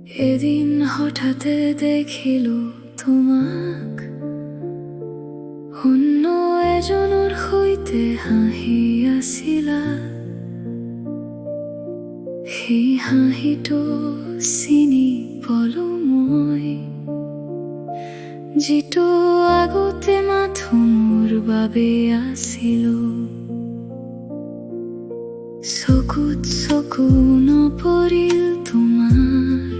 এদিন হঠাৎ দেখিল তোমাক অন্য এজনৰ সৈতে হাঁহি আছিলা। সেই হাঁহিটো চিনি পলো মই, যিটো আগতে মাথো মোৰ বাবে আছিলো। চকুত চকু নপৰিল তোমাৰ,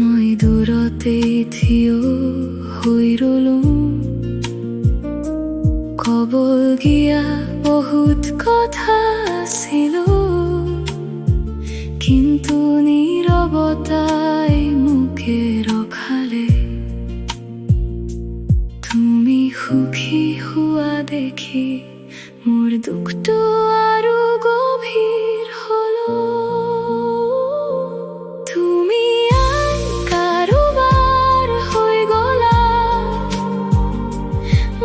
মই দূৰতে থিয় হৈ ৰলো। ক'বলগীয়া বহুত কথা আছিল, কিন্তু নীৰৱতাই মোকে ৰখালে। তুমি সুখী হোৱা দেখি মোৰ দুখটো আৰু গভীৰ হলো। তুমি আন কাৰোবাৰ হৈ গলা,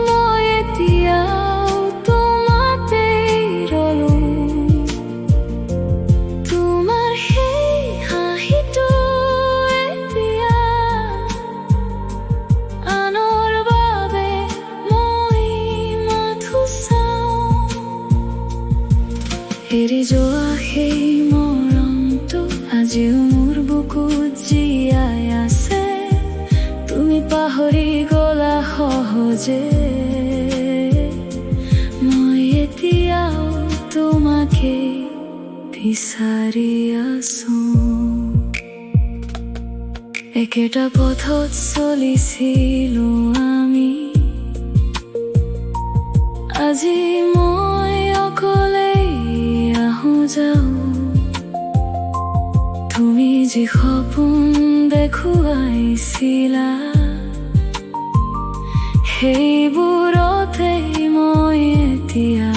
মই এতিয়াও তোমাতে ৰলো। তোমাৰ সেই হাঁহিটো এতিয়া আনৰ বাবে মই মাথো চাওঁ। এৰি যোৱা সেই মৰমটো আজিও মোৰ বুকুত জীয়াই আছে। তুমি পাহৰি গলা সহজে, মই এতিয়াও তোমাকে বিচাৰি আছো। একেটা পথত চলিছিলো আমি, আজি মই অকলে আহো যাওঁ। তুমি যি সপোন দেখুৱাইছিলা, সেইবোৰতে মই এতিয়া